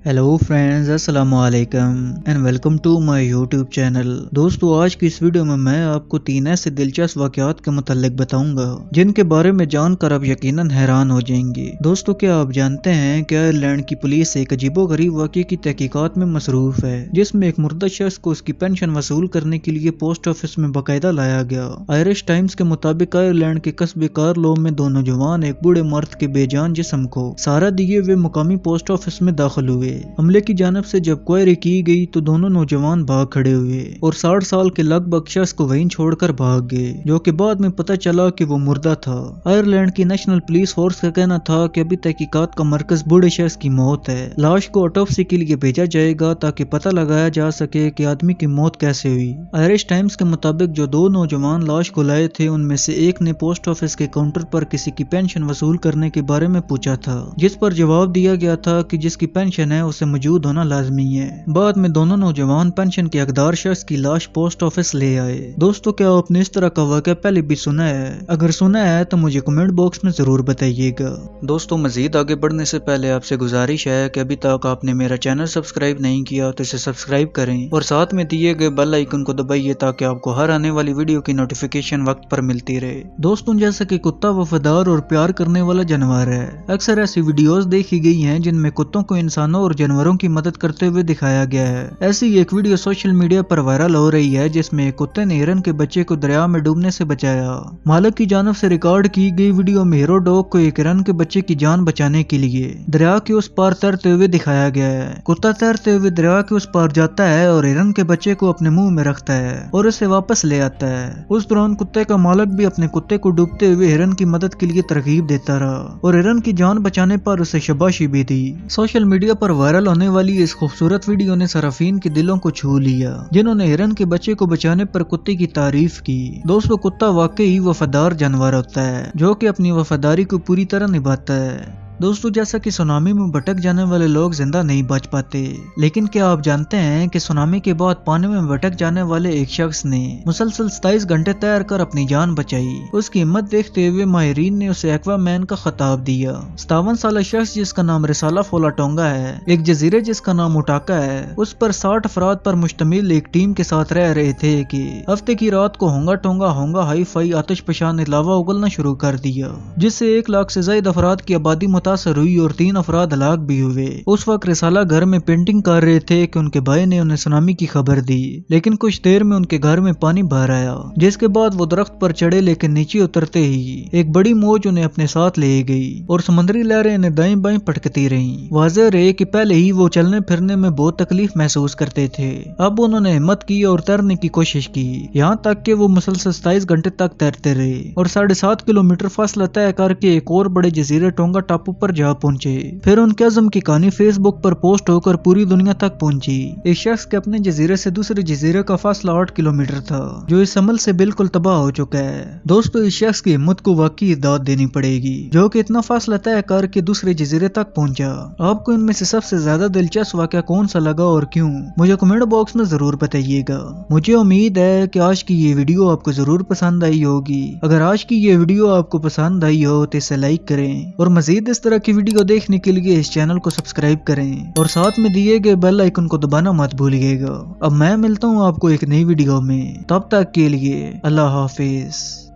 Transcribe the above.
Hello friends, अस्सलाम वालेकुम and welcome to my YouTube channel. दोस्तों, आज की इस वीडियो में मैं आपको 3 ऐसे दिलचस्प वाक़यात के मुतालिक बताऊंगा जिनके बारे में जानकर आप यकीनन हैरान हो जाएंगे। दोस्तों, क्या आप जानते हैं कि आयरलैंड की पुलिस एक अजीबोगरीब वाक़ये की तहकीकात में मसरूफ है, जिसमें एक मुर्दा शख्स को उसकी पेंशन वसूल करने के लिए पोस्ट ऑफिस में बाकायदा लाया गया। आयरिश टाइम्स के मुताबिक आयरलैंड के कस्बे कार्लो में दो नौजवान एक बूढ़े मर्द के बेजान जिस्म को सहारा दिए हुए मुकामी पोस्ट ऑफिस में दाखिल हुए। अमले की जानब से जब क्वेरी की गई तो दोनों नौजवान भाग खड़े हुए और 60 साल के लगभग शख्स को वहीं छोड़कर भाग गए, जो कि बाद में पता चला कि वो मुर्दा था। आयरलैंड की नेशनल पुलिस फोर्स का कहना था कि अभी तहकीकात का मरकज बूढ़े शख्स की मौत है। लाश को ऑटोप्सी के लिए भेजा जाएगा ताकि पता लगाया जा सके कि आदमी की मौत कैसे हुई। आयरिश टाइम्स के मुताबिक जो दो नौजवान लाश को लाए थे, उनमें से एक ने पोस्ट ऑफिस के काउंटर पर किसी की पेंशन वसूल करने के बारे में पूछा था, जिस पर जवाब दिया गया था कि जिसकी पेंशन है उसे मौजूद होना लाजमी है। बाद में दोनों नौजवान पेंशन के हकदार शख्स की लाश पोस्ट ऑफिस ले आए। दोस्तों, क्या आपने इस तरह का वाक़या पहले भी सुना है? अगर सुना है तो मुझे कमेंट बॉक्स में जरूर बताइएगा। दोस्तों, मजीद आगे बढ़ने से पहले आपसे गुजारिश है कि अभी तक आपने मेरा चैनल सब्सक्राइब नहीं किया तो इसे सब्सक्राइब करें और साथ में दिए गए बेल आइकन को दबाइए ताकि आपको हर आने वाली वीडियो की नोटिफिकेशन वक्त पर मिलती रहे। दोस्तों, जैसा कि कुत्ता वफादार और प्यार करने वाला जानवर है, अक्सर ऐसी वीडियोस देखी गई हैं जिनमें कुत्तों को इंसानों और जानवरों की मदद करते हुए दिखाया गया है। ऐसी एक वीडियो सोशल मीडिया पर वायरल हो रही है जिसमें एक कुत्ते ने हिरन के बच्चे को दरिया में डूबने से बचाया। मालिक की जानब से रिकॉर्ड की गई वीडियो में हीरो डॉग को एक हिरन के बच्चे की जान बचाने के लिए दरिया के उस पार तैरते हुए दिखाया गया है। कुत्ता तैरते हुए दरिया के उस पार जाता है और हिरन के बच्चे को अपने मुंह में रखता है और उसे वापस ले आता है। उस दौरान कुत्ते का मालिक भी अपने कुत्ते को डूबते हुए हिरन की मदद के लिए तरकीब देता रहा और हिरन की जान बचाने पर उसे शाबाशी भी दी। सोशल मीडिया पर वायरल होने वाली इस खूबसूरत वीडियो ने सराफीन के दिलों को छू लिया, जिन्होंने हिरन के बच्चे को बचाने पर कुत्ते की तारीफ की। दोस्तों, कुत्ता वाकई वफादार जानवर होता है जो कि अपनी वफादारी को पूरी तरह निभाता है। दोस्तों, जैसा कि सुनामी में भटक जाने वाले लोग जिंदा नहीं बच पाते, लेकिन क्या आप जानते हैं कि सुनामी के बाद पानी में भटक जाने वाले एक शख्स ने मुसलसल 27 घंटे तैर कर अपनी जान बचाई। उसकी हिम्मत देखते हुए माहिरीन ने उसे एक्वामैन का खिताब दिया। 57 साल शख्स जिसका नाम रिसाला फोला टोंगा है, एक जजीरे जिसका नाम उटाका है, उस पर 60 अफराद पर मुश्तमिल एक टीम के साथ रह रहे थे कि हफ्ते की रात को होंगा टोंगा होंगा हाई फाई आतिशफशान ने लावा उगलना शुरू कर दिया, जिससे 1 लाख से ज्यादा अफराद की आबादी मुतासर हुई और 3 अफराद हलाक भी हुए। उस वक्त रिसाला घर में पेंटिंग कर रहे थे कि उनके भाई ने उन्हें सुनामी की खबर दी, लेकिन कुछ देर में उनके घर में पानी भर आया, जिसके बाद वो दरख्त पर चढ़े, लेकिन नीचे उतरते ही एक बड़ी मौज उन्हें अपने साथ ले गई और समुद्री लहरें इन्हें दाएं बाएं पटकती रहीं। वाज़ेह रहे कि पहले ही वो चलने फिरने में बहुत तकलीफ महसूस करते थे। अब उन्होंने हिम्मत की और तैरने की कोशिश की, यहाँ तक कि वो मुसलसल 27 घंटे तक तैरते रहे और 7.5 किलोमीटर फासला तय करके एक और बड़े जजीरे टोंगा टापू पर जा पहुंचे। फिर उनके अज़्म की कहानी फेसबुक पर पोस्ट होकर पूरी दुनिया तक पहुंची। एक शख्स के अपने जजीरे से दूसरे जजीरे का फासला 8 किलोमीटर था, जो इस अमल से बिल्कुल तबाह हो चुका है। दोस्तों, इस शख्स की हिम्मत को वाकई दाद देनी पड़ेगी, जो कि इतना फासला तय करके दूसरे जजीरे तक पहुंचा। आपको इनमें से सबसे ज्यादा दिलचस्प वाकया कौन सा लगा और क्यों, मुझे कमेंट बॉक्स में जरूर बताइएगा। मुझे उम्मीद है कि आज की ये वीडियो आपको जरूर पसंद आई होगी। अगर आज की ये वीडियो आपको पसंद आई हो तो इसे लाइक करें और मजीद इस तरह की वीडियो देखने के लिए इस चैनल को सब्सक्राइब करें और साथ में दिए गए बेल आइकन को दबाना मत भूलिएगा। अब मैं मिलता हूँ आपको एक नई वीडियो में, तब तक के लिए अल्लाह हाफिज।